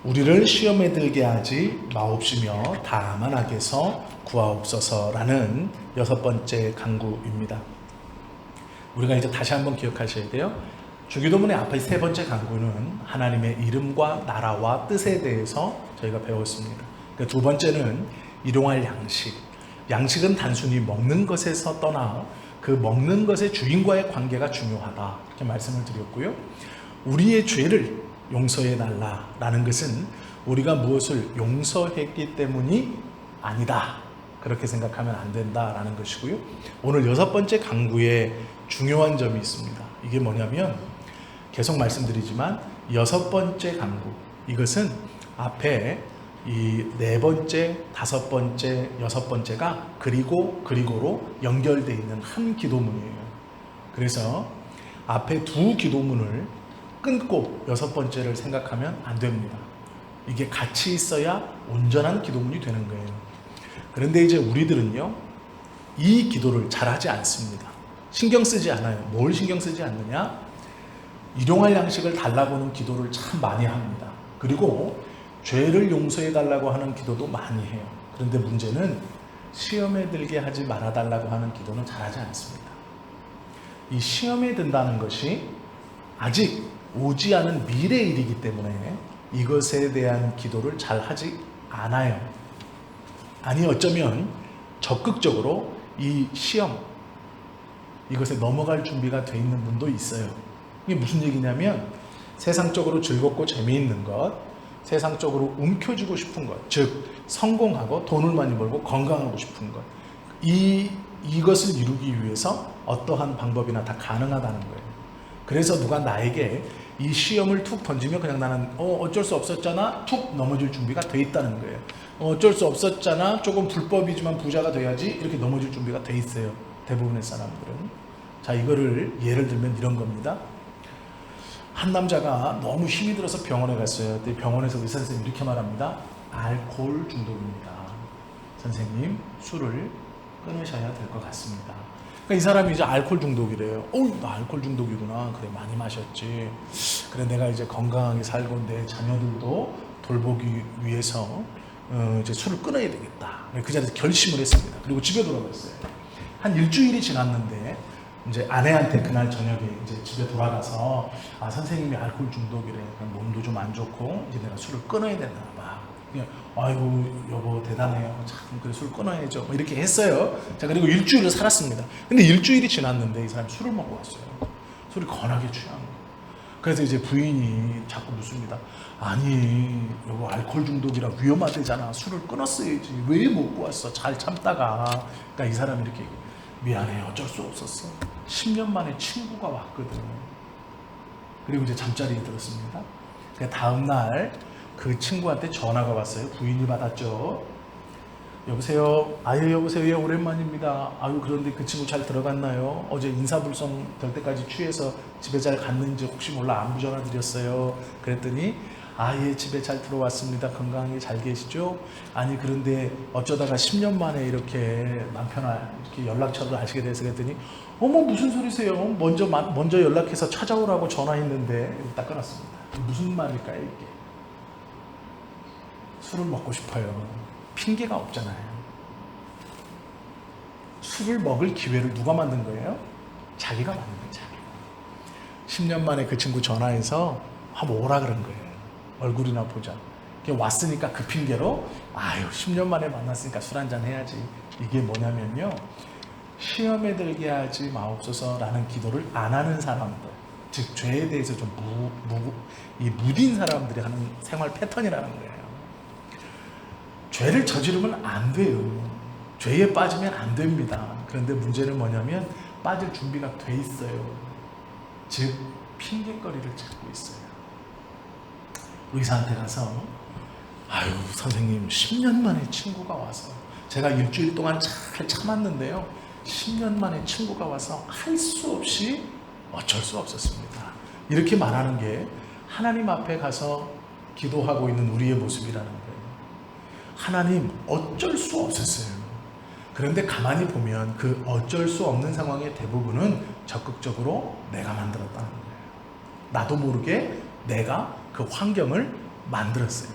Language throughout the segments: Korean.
우리를 시험에 들게 하지 마옵시며 다만 악에서 구하옵소서라는 6번째 간구입니다. 우리가 이제 다시 한번 기억하셔야 돼요. 주기도문의 앞에 3번째 간구는 하나님의 이름과 나라와 뜻에 대해서 저희가 배웠습니다. 두 번째는 일용할 양식. 양식은 단순히 먹는 것에서 떠나 그 먹는 것의 주인과의 관계가 중요하다, 이렇게 말씀을 드렸고요. 우리의 죄를 용서해 달라라는 것은 우리가 무엇을 용서했기 때문이 아니다, 그렇게 생각하면 안 된다라는 것이고요. 오늘 6번째 강구에 중요한 점이 있습니다. 이게 뭐냐면 계속 말씀드리지만 6번째 강구, 이것은 앞에 이 4번째, 5번째, 6번째가 그리고로 연결되어 있는 한 기도문이에요. 그래서 앞에 2 기도문을 끊고 6번째를 생각하면 안 됩니다. 이게 같이 있어야 온전한 기도문이 되는 거예요. 그런데 이제 우리들은요, 이 기도를 잘하지 않습니다. 신경 쓰지 않아요. 뭘 신경 쓰지 않느냐? 일용할 양식을 달라고는 기도를 참 많이 합니다. 그리고 죄를 용서해 달라고 하는 기도도 많이 해요. 그런데 문제는 시험에 들게 하지 말아 달라고 하는 기도는 잘하지 않습니다. 이 시험에 든다는 것이 아직 오지 않은 미래의 일이기 때문에 이것에 대한 기도를 잘 하지 않아요. 아니, 어쩌면 적극적으로 이 시험, 이것에 넘어갈 준비가 돼 있는 분도 있어요. 이게 무슨 얘기냐면 세상적으로 즐겁고 재미있는 것, 세상적으로 움켜쥐고 싶은 것, 즉 성공하고 돈을 많이 벌고 건강하고 싶은 것, 이것을 이루기 위해서 어떠한 방법이나 다 가능하다는 거예요. 그래서 누가 나에게 이 시험을 툭 던지면 그냥 나는 어쩔 수 없었잖아, 툭 넘어질 준비가 돼 있다는 거예요. 어쩔 수 없었잖아, 조금 불법이지만 부자가 돼야지, 이렇게 넘어질 준비가 돼 있어요, 대부분의 사람들은. 자, 이거를 예를 들면 이런 겁니다. 한 남자가 너무 힘이 들어서 병원에 갔어요. 그때 병원에서 의사 선생님이 이렇게 말합니다. 알코올 중독입니다. 선생님, 술을 끊으셔야 될 것 같습니다. 그러니까 이 사람이 이제 알코올 중독이래요. 나 알코올 중독이구나. 그래, 많이 마셨지. 그래, 내가 이제 건강하게 살고 내 자녀들도 돌보기 위해서 이제 술을 끊어야 되겠다. 그 자리에서 결심을 했습니다. 그리고 집에 돌아갔어요. 한 일주일이 지났는데 이제 아내한테 그날 저녁에 이제 집에 돌아가서 선생님이 알코올 중독이래. 몸도 좀 안 좋고 이제 내가 술을 끊어야 되나 봐. 아이고 여보 대단해요. 참 그래, 술 끊어야죠. 뭐 이렇게 했어요. 자, 그리고 일주일을 살았습니다. 근데 일주일이 지났는데 이 사람이 술을 먹고 왔어요. 술이 거나게 취한 거예요. 그래서 이제 부인이 자꾸 묻습니다. 아니 여보, 알코올 중독이라 위험하대잖아. 술을 끊었어야지. 왜 먹고 왔어? 잘 참다가. 그러니까 이 사람이 이렇게 얘기해요. 미안해, 어쩔 수 없었어. 10년 만에 친구가 왔거든. 그리고 이제 잠자리에 들었습니다. 다음날 그 친구한테 전화가 왔어요. 부인이 받았죠. 여보세요. 아유, 여보세요. 예, 오랜만입니다. 아유, 그런데 그 친구 잘 들어갔나요? 어제 인사불성 될 때까지 취해서 집에 잘 갔는지 혹시 몰라 안부 전화 드렸어요. 그랬더니 예, 집에 잘 들어왔습니다. 건강하게 잘 계시죠? 아니, 그런데 어쩌다가 10년 만에 이렇게 남편과 이렇게 연락처를 아시게 돼서 그랬더니 어머, 무슨 소리세요? 먼저 연락해서 찾아오라고 전화했는데. 딱 끊었습니다. 무슨 말일까요, 이게? 술을 먹고 싶어요. 핑계가 없잖아요. 술을 먹을 기회를 누가 만든 거예요? 자기가 만든 거예요, 자기가. 10년 만에 그 친구 전화해서 한번 오라 그런 거예요. 얼굴이나 보자. 왔으니까 그 핑계로 10년 만에 만났으니까 술 한잔 해야지. 이게 뭐냐면요, 시험에 들게 하지 마옵소서라는 기도를 안 하는 사람들, 즉 죄에 대해서 좀 무딘 사람들이 하는 생활 패턴이라는 거예요. 죄를 저지르면 안 돼요. 죄에 빠지면 안 됩니다. 그런데 문제는 뭐냐면 빠질 준비가 돼 있어요. 즉 핑계거리를 찾고 있어요. 의사한테 가서 선생님 10년 만에 친구가 와서 제가 일주일 동안 잘 참았는데요, 10년 만에 친구가 와서 할 수 없이 어쩔 수 없었습니다. 이렇게 말하는 게 하나님 앞에 가서 기도하고 있는 우리의 모습이라는 거예요. 하나님, 어쩔 수 없었어요. 그런데 가만히 보면 그 어쩔 수 없는 상황의 대부분은 적극적으로 내가 만들었다는 거예요. 나도 모르게 내가 그 환경을 만들었어요.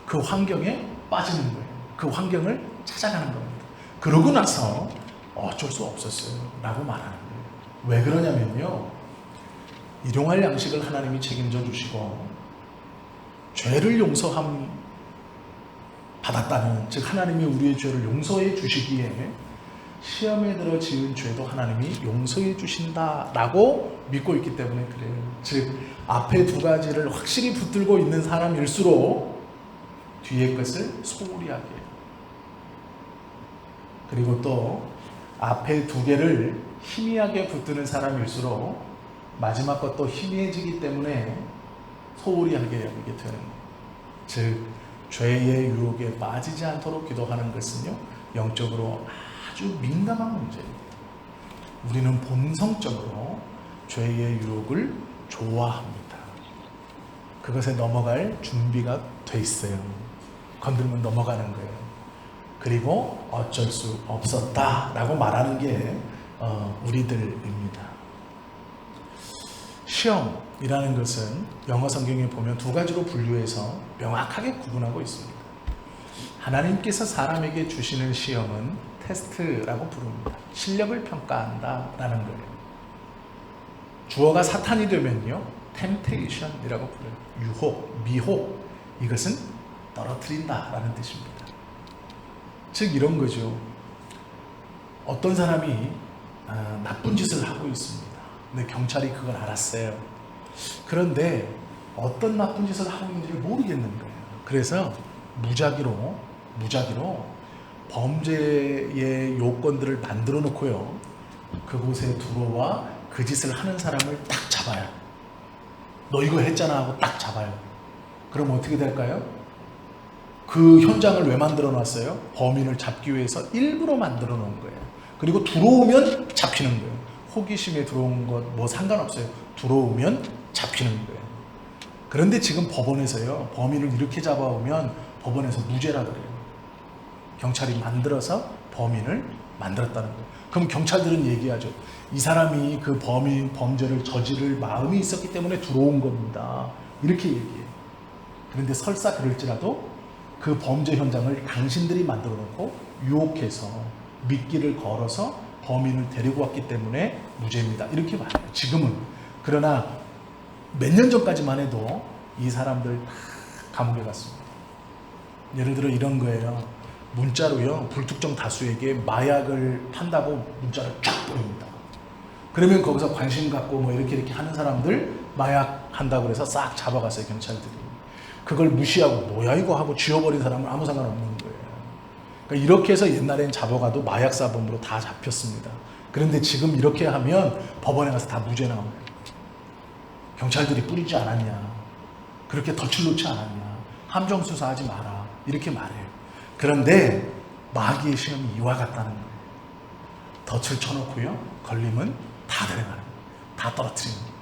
그 환경에 빠지는 거예요. 그 환경을 찾아가는 겁니다. 그러고 나서 어쩔 수 없었어요 라고 말하는 거예요. 왜 그러냐면요, 일용할 양식을 하나님이 책임져 주시고 죄를 용서함 받았다는, 즉 하나님이 우리의 죄를 용서해 주시기에 시험에 들어 지은 죄도 하나님이 용서해 주신다라고 믿고 있기 때문에 그래요. 즉 앞에 두 가지를 확실히 붙들고 있는 사람일수록 뒤에 것을 소홀히 하게 해요. 그리고 또 앞에 두 개를 희미하게 붙드는 사람일수록 마지막 것도 희미해지기 때문에 소홀히 하게 여기게 되는 거예요. 즉 죄의 유혹에 빠지지 않도록 기도하는 것은요, 영적으로 아주 민감한 문제입니다. 우리는 본성적으로 죄의 유혹을 좋아합니다. 그것에 넘어갈 준비가 돼 있어요. 건들면 넘어가는 거예요. 그리고 어쩔 수 없었다라고 말하는 게 우리들입니다. 시험이라는 것은 영어 성경에 보면 두 가지로 분류해서 명확하게 구분하고 있습니다. 하나님께서 사람에게 주시는 시험은 테스트라고 부릅니다. 실력을 평가한다라는 거예요. 주어가 사탄이 되면요, temptation이라고 불러요. 유혹, 미혹, 이것은 떨어뜨린다라는 뜻입니다. 즉 이런 거죠. 어떤 사람이 나쁜 짓을 하고 있습니다. 근데 경찰이 그걸 알았어요. 그런데 어떤 나쁜 짓을 하고 있는지를 모르겠는 거예요. 그래서 무작위로 범죄의 요건들을 만들어 놓고요, 그곳에 들어와 그 짓을 하는 사람을 딱 잡아요. 너 이거 했잖아 하고 딱 잡아요. 그럼 어떻게 될까요? 그 현장을 왜 만들어 놨어요? 범인을 잡기 위해서 일부러 만들어 놓은 거예요. 그리고 들어오면 잡히는 거예요. 호기심에 들어온 것 뭐 상관없어요. 들어오면 잡히는 거예요. 그런데 지금 법원에서요, 범인을 이렇게 잡아오면 법원에서 무죄라 그래요. 경찰이 만들어서 범인을 만들었다는 거예요. 그럼 경찰들은 얘기하죠. 이 사람이 그 범죄를 저지를 마음이 있었기 때문에 들어온 겁니다. 이렇게 얘기해요. 그런데 설사 그럴지라도 그 범죄 현장을 당신들이 만들어 놓고 유혹해서 미끼를 걸어서 범인을 데리고 왔기 때문에 무죄입니다. 이렇게 말해요. 지금은. 그러나 몇 년 전까지만 해도 이 사람들 다 감옥에 갔습니다. 예를 들어 이런 거예요. 문자로요, 불특정 다수에게 마약을 판다고 문자를 쫙 보냅니다. 그러면 거기서 관심 갖고 뭐 이렇게 하는 사람들 마약 한다고 해서 싹 잡아갔어요, 경찰들이. 그걸 무시하고 뭐야 이거 하고 지워버린 사람은 아무 상관없는 거예요. 그러니까 이렇게 해서 옛날엔 잡아가도 마약사범으로 다 잡혔습니다. 그런데 지금 이렇게 하면 법원에 가서 다 무죄 나와요. 경찰들이 뿌리지 않았냐, 그렇게 덫을 놓지 않았냐, 함정수사하지 마라, 이렇게 말해요. 그런데 마귀의 시험이 이와 같다는 거예요. 덫을 쳐놓고요, 걸리면 다 데려가는 거예요. 다 떨어뜨리는 거예요.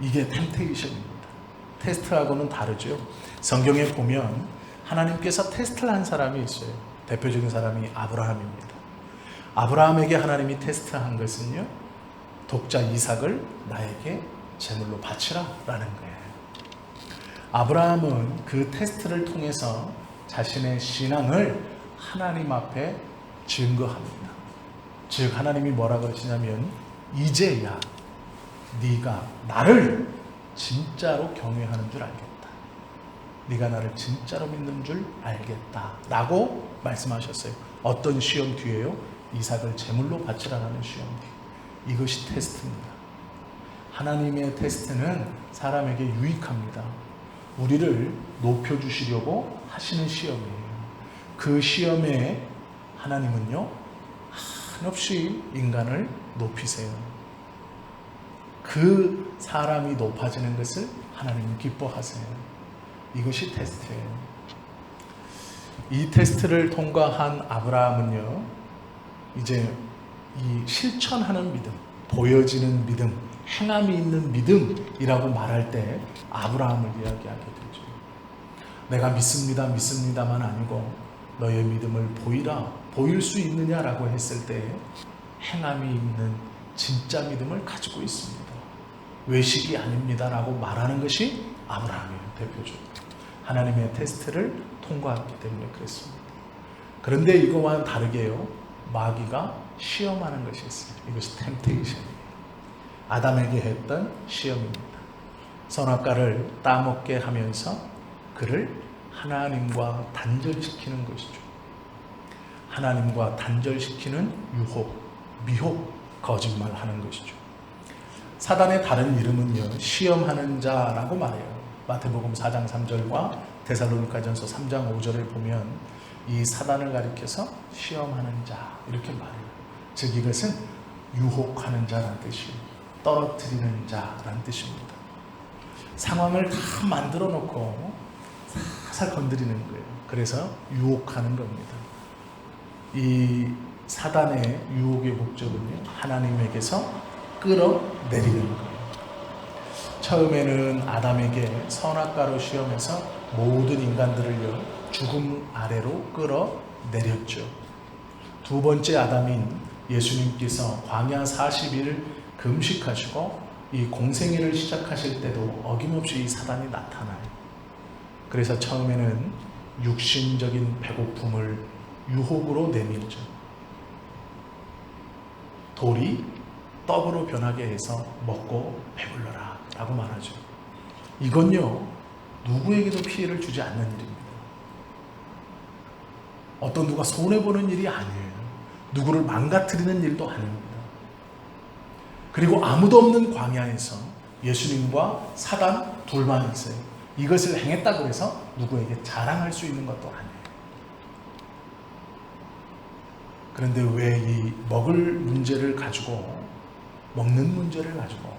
이게 템테이션입니다. 테스트하고는 다르죠. 성경에 보면 하나님께서 테스트를 한 사람이 있어요. 대표적인 사람이 아브라함입니다. 아브라함에게 하나님이 테스트한 것은요, 독자 이삭을 나에게 제물로 바치라 라는 거예요. 아브라함은 그 테스트를 통해서 자신의 신앙을 하나님 앞에 증거합니다. 즉 하나님이 뭐라고 하시냐면, 이제야 네가 나를 진짜로 경외하는 줄 알겠다. 네가 나를 진짜로 믿는 줄 알겠다 라고 말씀하셨어요. 어떤 시험 뒤에요? 이삭을 제물로 바치라는 시험 뒤. 이것이 테스트입니다. 하나님의 테스트는 사람에게 유익합니다. 우리를 높여주시려고 하시는 시험이에요. 그 시험에 하나님은요, 한없이 인간을 높이세요. 그 사람이 높아지는 것을 하나님은 기뻐하세요. 이것이 테스트예요. 이 테스트를 통과한 아브라함은요, 이제 이 실천하는 믿음, 보여지는 믿음, 행함이 있는 믿음이라고 말할 때 아브라함을 이야기하게 되죠. 내가 믿습니다, 믿습니다만 아니고 너의 믿음을 보이라, 보일 수 있느냐라고 했을 때 행함이 있는 진짜 믿음을 가지고 있습니다. 외식이 아닙니다라고 말하는 것이 아브라함이에요, 대표적으로. 하나님의 테스트를 통과했기 때문에 그랬습니다. 그런데 이거와는 다르게요. 마귀가 시험하는 것이 있어요. 이것이 템테이션이에요. 아담에게 했던 시험입니다. 선악과를 따먹게 하면서 그를 하나님과 단절시키는 것이죠. 하나님과 단절시키는 유혹, 미혹, 거짓말하는 것이죠. 사단의 다른 이름은요, 시험하는 자라고 말해요. 마태복음 4장 3절과 데살로니가전서 3장 5절을 보면 이 사단을 가리켜서 시험하는 자 이렇게 말해요. 즉 이것은 유혹하는 자라는 뜻이에요. 떨어뜨리는 자라는 뜻입니다. 상황을 다 만들어 놓고 살살 건드리는 거예요. 그래서 유혹하는 겁니다. 이 사단의 유혹의 목적은요, 하나님에게서 끌어내리는 거예요. 처음에는 아담에게 선악과로 시험해서 모든 인간들을요, 죽음 아래로 끌어내렸죠. 두 번째 아담인 예수님께서 광야 40일 금식하시고 이 공생애를 시작하실 때도 어김없이 이 사단이 나타나요. 그래서 처음에는 육신적인 배고픔을 유혹으로 내밀죠. 돌이 떡으로 변하게 해서 먹고 배불러라 라고 말하죠. 이건요, 누구에게도 피해를 주지 않는 일입니다. 어떤 누가 손해보는 일이 아니에요. 누구를 망가뜨리는 일도 아닙니다. 그리고 아무도 없는 광야에서 예수님과 사단 둘만 있어요. 이것을 행했다고 해서 누구에게 자랑할 수 있는 것도 아니에요. 그런데 왜 이 먹을 문제를 가지고, 먹는 문제를 가지고,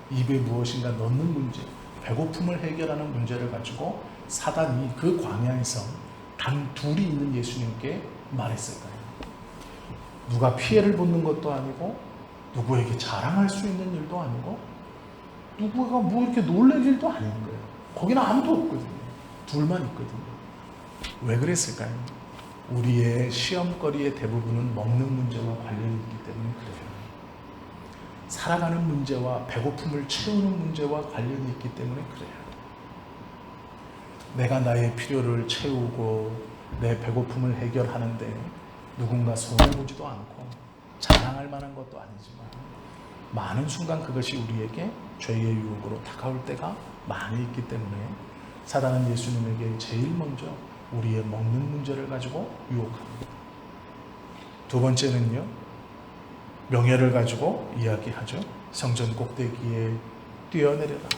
입에 무엇인가 넣는 문제, 배고픔을 해결하는 문제를 가지고 사단이 그 광야에서 단 둘이 있는 예수님께 말했을까요? 누가 피해를 보는 것도 아니고, 누구에게 자랑할 수 있는 일도 아니고, 누구가 뭐 이렇게 놀랄 일도 아닌 거예요. 거기는 아무도 없거든요. 둘만 있거든요. 왜 그랬을까요? 우리의 시험거리의 대부분은 먹는 문제와 관련이 있기 때문에 그래요. 살아가는 문제와 배고픔을 채우는 문제와 관련이 있기 때문에 그래요. 내가 나의 필요를 채우고 내 배고픔을 해결하는데 누군가 손해보지도 않고 자랑할 만한 것도 아니지만 많은 순간 그것이 우리에게 죄의 유혹으로 다가올 때가 많이 있기 때문에 사단은 예수님에게 제일 먼저 우리의 먹는 문제를 가지고 유혹합니다. 두 번째는요, 명예를 가지고 이야기하죠. 성전 꼭대기에 뛰어내려라.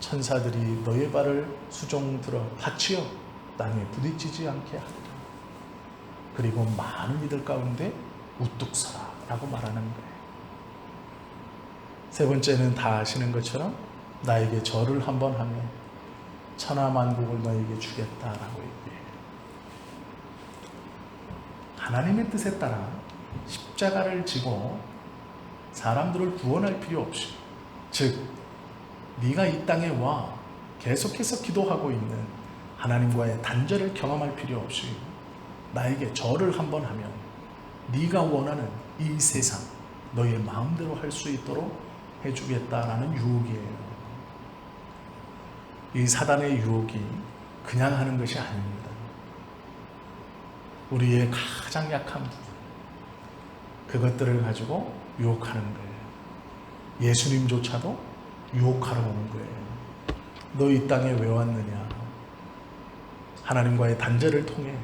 천사들이 너의 발을 수종들어 받치어 땅에 부딪히지 않게 하리라. 그리고 많은 이들 가운데 우뚝 서라 라고 말하는 거예요. 세 번째는 다 아시는 것처럼 나에게 절을 한번 하면 천하만국을 너에게 주겠다라고 얘기해요. 하나님의 뜻에 따라 십자가를 지고 사람들을 구원할 필요 없이, 즉 네가 이 땅에 와 계속해서 기도하고 있는 하나님과의 단절을 경험할 필요 없이 나에게 절을 한번 하면 네가 원하는 이 세상 너의 마음대로 할 수 있도록 해주겠다라는 유혹이에요. 이 사단의 유혹이 그냥 하는 것이 아닙니다. 우리의 가장 약한 부분, 그것들을 가지고 유혹하는 거예요. 예수님조차도 유혹하러 오는 거예요. 너 이 땅에 왜 왔느냐? 하나님과의 단절을 통해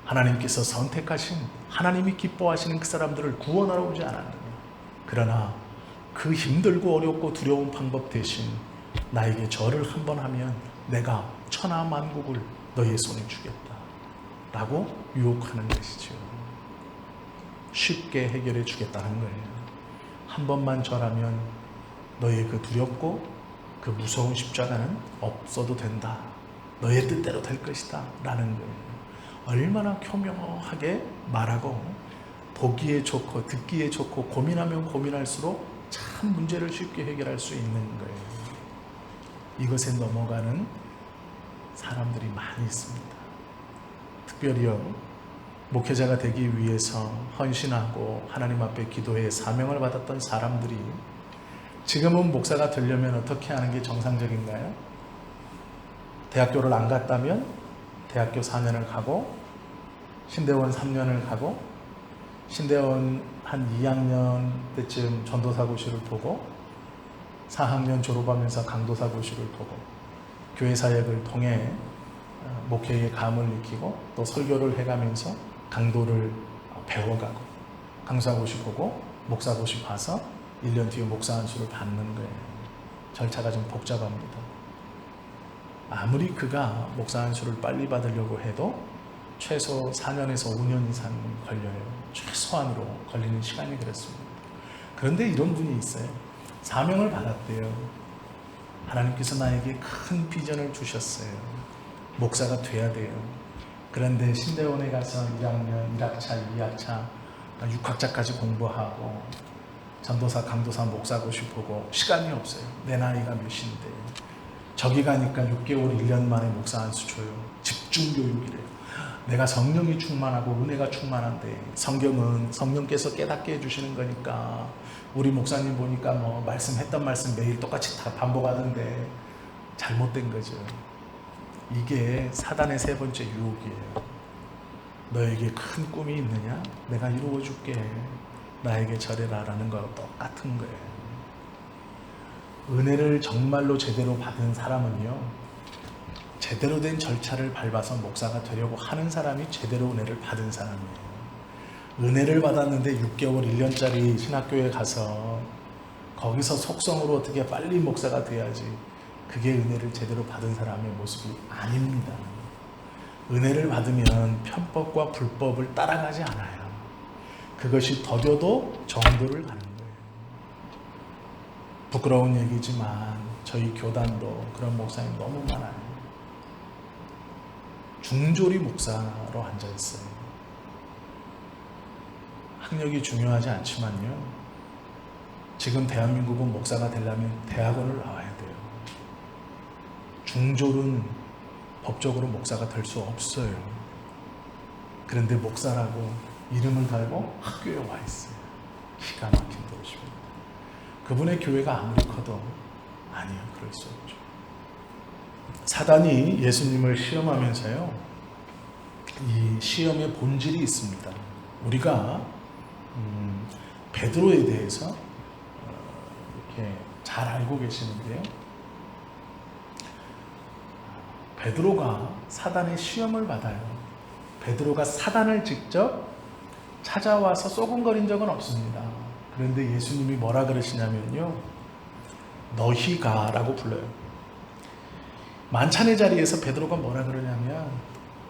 하나님께서 선택하신, 하나님이 기뻐하시는 그 사람들을 구원하러 오지 않았느냐? 그러나 그 힘들고 어렵고 두려운 방법 대신 나에게 절을 한번 하면 내가 천하만국을 너의 손에 주겠다 라고 유혹하는 것이죠. 쉽게 해결해 주겠다는 거예요. 한 번만 절하면 너의 그 두렵고 그 무서운 십자가는 없어도 된다. 너의 뜻대로 될 것이다 라는 거예요. 얼마나 교묘하게 말하고 보기에 좋고 듣기에 좋고 고민하면 고민할수록 참 문제를 쉽게 해결할 수 있는 거예요. 이것에 넘어가는 사람들이 많이 있습니다. 특별히요, 목회자가 되기 위해서 헌신하고 하나님 앞에 기도해 사명을 받았던 사람들이 지금은 목사가 되려면 어떻게 하는 게 정상적인가요? 대학교를 안 갔다면 대학교 4년을 가고 신대원 3년을 가고 신대원 한 2학년 때쯤 전도사고시를 보고 4학년 졸업하면서 강도사고시를 보고 교회 사역을 통해 목회의 감을 익히고 또 설교를 해가면서 강도를 배워가고 강사고시 보고 목사고시 봐서 1년 뒤에 목사 안수를 받는 거예요. 절차가 좀 복잡합니다. 아무리 그가 목사 안수를 빨리 받으려고 해도 최소 4년에서 5년 이상 걸려요. 최소한으로 걸리는 시간이 그렇습니다. 그런데 이런 분이 있어요. 사명을 받았대요. 하나님께서 나에게 큰 비전을 주셨어요. 목사가 돼야 돼요. 그런데 신대원에 가서 1학년, 1학차, 2학차, 6학차까지 공부하고 전도사, 강도사, 목사고시 보고 시간이 없어요. 내 나이가 몇인데. 저기 가니까 6개월, 1년 만에 목사 안수 줘요. 집중교육이래요. 내가 성령이 충만하고 은혜가 충만한데 성경은 성령께서 깨닫게 해주시는 거니까 우리 목사님 보니까 뭐 말씀했던 말씀 매일 똑같이 다 반복하던데 잘못된 거죠. 이게 사단의 세 번째 유혹이에요. 너에게 큰 꿈이 있느냐? 내가 이루어줄게. 나에게 절해라 라는 거와 똑같은 거예요. 은혜를 정말로 제대로 받은 사람은요, 제대로 된 절차를 밟아서 목사가 되려고 하는 사람이 제대로 은혜를 받은 사람이에요. 은혜를 받았는데 6개월, 1년짜리 신학교에 가서 거기서 속성으로 어떻게 빨리 목사가 돼야지, 그게 은혜를 제대로 받은 사람의 모습이 아닙니다. 은혜를 받으면 편법과 불법을 따라가지 않아요. 그것이 더뎌도 정도를 가는 거예요. 부끄러운 얘기지만 저희 교단도 그런 목사님 너무 많아요. 중졸이 목사로 앉아있어요. 학력이 중요하지 않지만요, 지금 대한민국은 목사가 되려면 대학원을 나와야 돼요. 중졸은 법적으로 목사가 될 수 없어요. 그런데 목사라고 이름을 달고 학교에 와 있어요. 기가 막힌 버릇입니다. 그분의 교회가 아무리 커도 아니요, 그럴 수 없죠. 사단이 예수님을 시험하면서요, 이 시험의 본질이 있습니다. 우리가 베드로에 대해서 이렇게 잘 알고 계시는데요, 베드로가 사단의 시험을 받아요. 베드로가 사단을 직접 찾아와서 쏘근거린 적은 없습니다. 그런데 예수님이 뭐라 그러시냐면요, 너희가 라고 불러요. 만찬의 자리에서 베드로가 뭐라 그러냐면,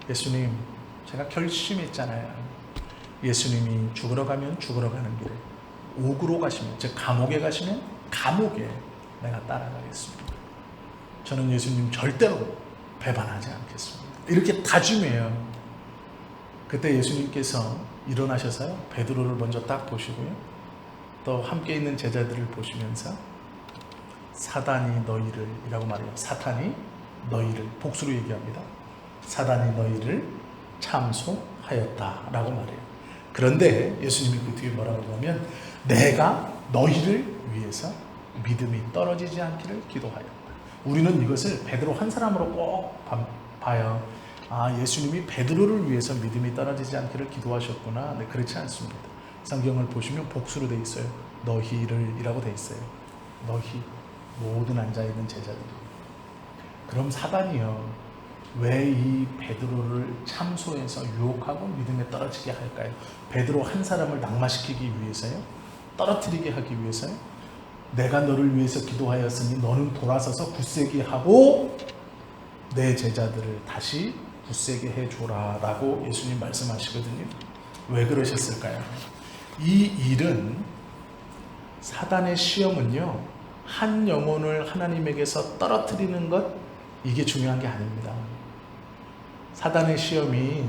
예수님, 제가 결심했잖아요. 예수님이 죽으러 가면 죽으러 가는 길에, 옥으로 가시면, 즉 감옥에 가시면 감옥에 내가 따라가겠습니다. 저는 예수님 절대로 배반하지 않겠습니다. 이렇게 다짐해요. 그때 예수님께서 일어나셔서요, 베드로를 먼저 딱 보시고요, 또 함께 있는 제자들을 보시면서 사단이 너희를 이라고 말해요. 사탄이 너희를, 복수로 얘기합니다. 사단이 너희를 참소하였다 라고 말해요. 그런데 예수님이 그 뒤에 뭐라고 하면, 내가 너희를 위해서 믿음이 떨어지지 않기를 기도하였다. 우리는 이것을 베드로 한 사람으로 꼭 봐요. 아, 예수님이 베드로를 위해서 믿음이 떨어지지 않기를 기도하셨구나. 네, 그렇지 않습니다. 성경을 보시면 복수로 돼 있어요. 너희를 이라고 돼 있어요. 너희, 모든 앉아있는 제자들이. 그럼 사단이요, 왜 이 베드로를 참소해서 유혹하고 믿음에 떨어지게 할까요? 베드로 한 사람을 낙마시키기 위해서요? 떨어뜨리게 하기 위해서요? 내가 너를 위해서 기도하였으니 너는 돌아서서 굳세게 하고 내 제자들을 다시 굳세게 해줘라 라고 예수님 말씀하시거든요. 왜 그러셨을까요? 이 일은, 사단의 시험은요, 한 영혼을 하나님에게서 떨어뜨리는 것, 이게 중요한 게 아닙니다. 사단의 시험이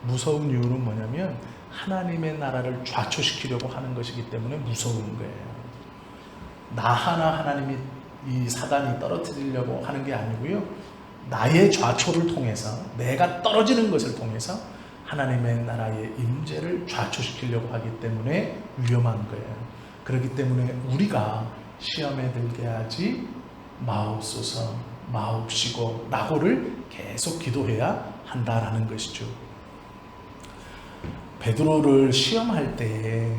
무서운 이유는 뭐냐면 하나님의 나라를 좌초시키려고 하는 것이기 때문에 무서운 거예요. 나 하나 하나님이, 이 사단이 떨어뜨리려고 하는 게 아니고요, 나의 좌초를 통해서, 내가 떨어지는 것을 통해서 하나님의 나라의 임재를 좌초시키려고 하기 때문에 위험한 거예요. 그렇기 때문에 우리가 시험에 들게 하지 마옵소서 마옵시고 라고를 계속 기도해야 한다라는 것이죠. 베드로를 시험할 때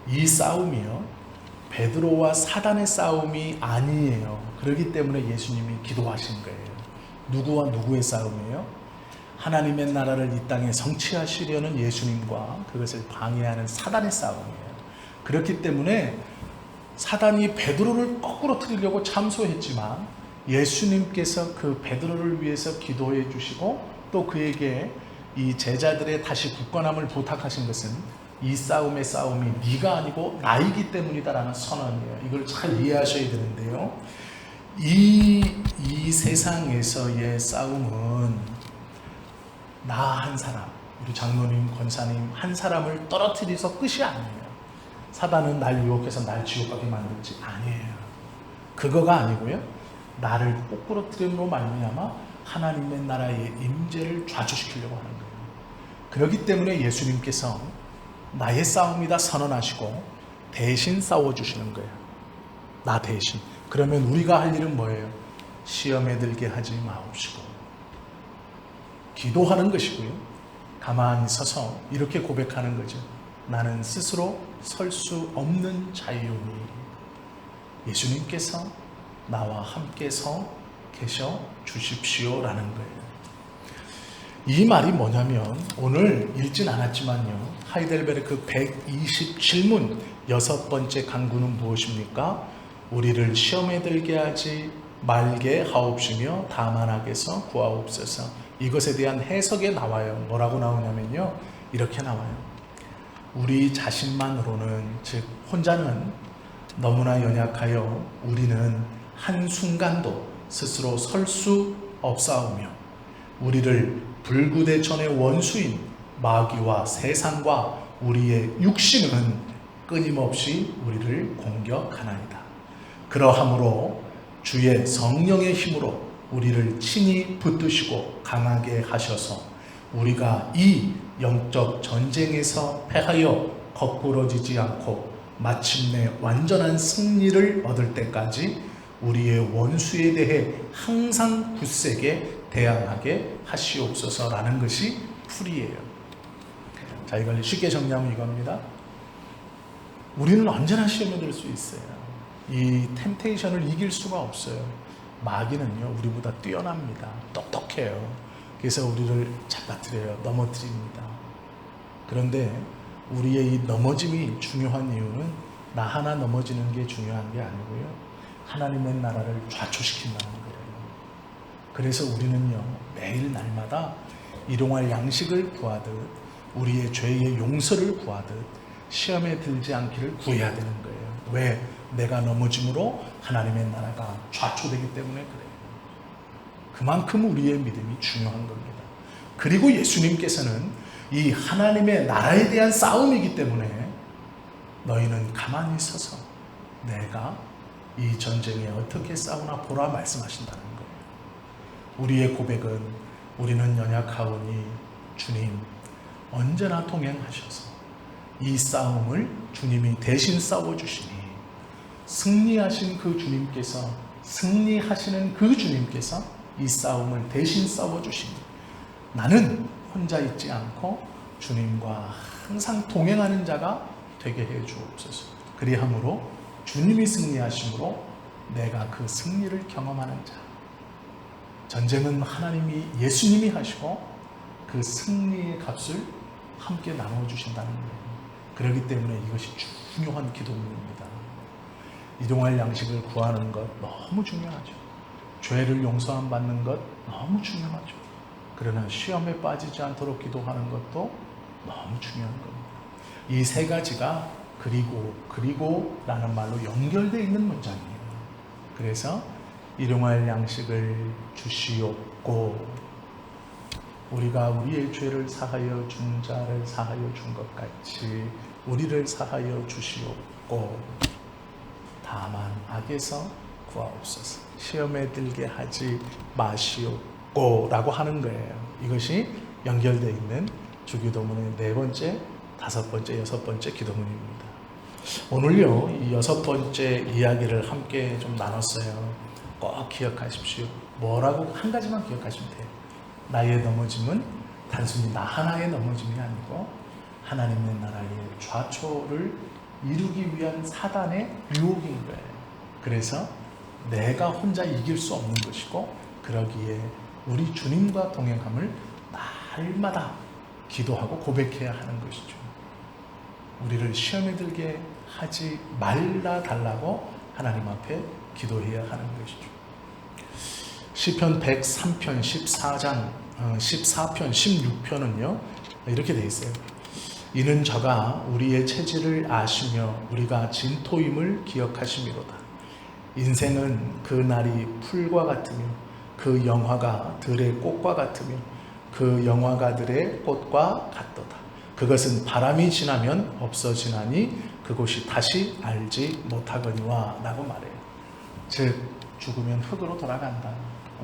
이 싸움이요, 베드로와 사단의 싸움이 아니에요. 그렇기 때문에 예수님이 기도하신 거예요. 누구와 누구의 싸움이에요? 하나님의 나라를 이 땅에 성취하시려는 예수님과 그것을 방해하는 사단의 싸움이에요. 그렇기 때문에 사단이 베드로를 거꾸로 틀리려고 참소했지만 예수님께서 그 베드로를 위해서 기도해 주시고 또 그에게 이 제자들의 다시 굳건함을 부탁하신 것은 이 싸움의 싸움이 네가 아니고 나이기 때문이다라는 선언이에요. 이걸 잘 이해하셔야 되는데요. 이 세상에서의 싸움은 나 한 사람, 우리 장로님, 권사님 한 사람을 떨어뜨려서 끝이 아니에요. 사단은 날 유혹해서 날 지옥 가게 만들지 아니에요. 그거가 아니고요, 나를 거꾸로 틀음으로 말미암아 하나님의 나라의 임재를 좌초시키려고 하는 거예요. 그렇기 때문에 예수님께서 나의 싸움이다 선언하시고 대신 싸워주시는 거예요. 나 대신. 그러면 우리가 할 일은 뭐예요? 시험에 들게 하지 마옵시고 기도하는 것이고요, 가만히 서서 이렇게 고백하는 거죠. 나는 스스로 설 수 없는 자유니 예수님께서 나와 함께 서 계셔 주십시오라는 거예요. 이 말이 뭐냐면 오늘 읽진 않았지만요, 하이델베르크 127문 6번째 강구는 무엇입니까? 우리를 시험에 들게 하지 말게 하옵시며 다만 악에서 구하옵소서. 이것에 대한 해석에 나와요. 뭐라고 나오냐면요, 이렇게 나와요. 우리 자신만으로는, 즉 혼자는 너무나 연약하여 우리는 한순간도 스스로 설 수 없사오며 우리를 불구대천의 원수인 마귀와 세상과 우리의 육신은 끊임없이 우리를 공격하나이다. 그러하므로 주의 성령의 힘으로 우리를 친히 붙드시고 강하게 하셔서 우리가 이 영적 전쟁에서 패하여 거꾸러지지 않고 마침내 완전한 승리를 얻을 때까지 우리의 원수에 대해 항상 굳세게 대항하게 하시옵소서라는 것이 풀이에요. 자, 이걸 쉽게 정리하면 이겁니다. 우리는 언제나 시험에 들 수 있어요. 이 템테이션을 이길 수가 없어요. 마귀는요, 우리보다 뛰어납니다. 똑똑해요. 그래서 우리를 잡아뜨려요. 넘어뜨립니다. 그런데 우리의 이 넘어짐이 중요한 이유는 나 하나 넘어지는 게 중요한 게 아니고요, 하나님의 나라를 좌초시킨다는 거예요. 그래서 우리는요, 매일 날마다 일용할 양식을 구하듯 우리의 죄의 용서를 구하듯 시험에 들지 않기를 구해야 되는 거예요. 왜? 내가 넘어짐으로 하나님의 나라가 좌초되기 때문에 그래요. 그만큼 우리의 믿음이 중요한 겁니다. 그리고 예수님께서는 이 하나님의 나라에 대한 싸움이기 때문에 너희는 가만히 서서 내가 이 전쟁에 어떻게 싸우나 보라 말씀하신다는 거예요. 우리의 고백은 우리는 연약하오니 주님 언제나 동행하셔서 이 싸움을 주님이 대신 싸워주시니 승리하신 그 주님께서, 승리하시는 그 주님께서 이 싸움을 대신 싸워주시니 나는 혼자 있지 않고 주님과 항상 동행하는 자가 되게 해 주옵소서. 그리함으로 주님이 승리하심으로 내가 그 승리를 경험하는 자. 전쟁은 하나님이, 예수님이 하시고 그 승리의 값을 함께 나누어 주신다는 거예요. 그렇기 때문에 이것이 중요한 기도문입니다. 일용할 양식을 구하는 것 너무 중요하죠. 죄를 용서함 받는 것 너무 중요하죠. 그러나 시험에 빠지지 않도록 기도하는 것도 너무 중요한 겁니다. 이 세 가지가 그리고 라는 말로 연결되어 있는 문장이에요. 그래서 일용할 양식을 주시옵고 우리가 우리의 죄를 사하여 준 자를 사하여 준 것 같이 우리를 사하여 주시옵고 다만 악에서 구하옵소서. 시험에 들게 하지 마시옵고 라고 하는 거예요. 이것이 연결되어 있는 주기도문의 4번째, 5번째, 6번째 기도문입니다. 오늘요, 이 6번째 이야기를 함께 좀 나눴어요. 꼭 기억하십시오. 뭐라고 한 가지만 기억하시면 돼요. 나의 넘어짐은 단순히 나 하나의 넘어짐이 아니고 하나님의 나라의 좌초를 이루기 위한 사단의 유혹인 거예요. 그래서 내가 혼자 이길 수 없는 것이고, 그러기에 우리 주님과 동행함을 날마다 기도하고 고백해야 하는 것이죠. 우리를 시험에 들게 하지 말라 달라고 하나님 앞에 기도해야 하는 것이죠. 시편 103편 14편 16편은요 이렇게 되어 있어요. 이는 저가 우리의 체질을 아시며 우리가 진토임을 기억하심이로다. 인생은 그 날이 풀과 같으며 그 영화가 들의 꽃과 같으며 그 영화가 들의 꽃과 같도다. 그것은 바람이 지나면 없어지나니 그곳이 다시 알지 못하거니와 라고 말해요. 즉 죽으면 흙으로 돌아간다.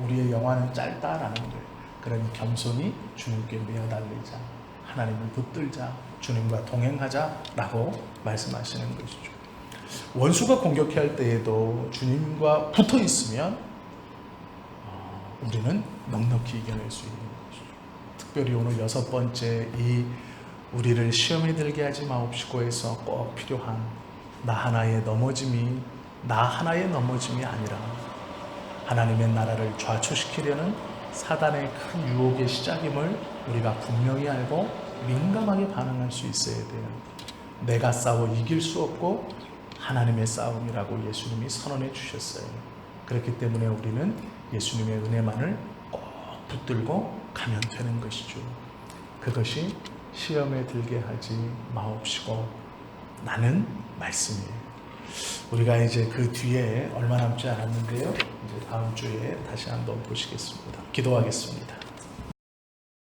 우리의 영화는 짧다라는 거예요. 그러니 겸손히 주님께 매어달리자, 하나님을 붙들자, 주님과 동행하자라고 말씀하시는 것이죠. 원수가 공격할 때에도 주님과 붙어 있으면 우리는 넉넉히 이겨낼 수 있는 것이죠. 특별히 오늘 6번째 이 우리를 시험에 들게 하지 마옵시고에서 꼭 필요한 나 하나의 넘어짐이 아니라 하나님의 나라를 좌초시키려는 사단의 큰 유혹의 시작임을 우리가 분명히 알고 민감하게 반응할 수 있어야 돼요. 내가 싸워 이길 수 없고 하나님의 싸움이라고 예수님이 선언해 주셨어요. 그렇기 때문에 우리는 예수님의 은혜만을 꼭 붙들고 가면 되는 것이죠. 그것이 시험에 들게 하지 마옵시고 나는 말씀이에요. 우리가 이제 그 뒤에 얼마 남지 않았는데요. 이제 다음 주에 다시 한번 보시겠습니다. 기도하겠습니다.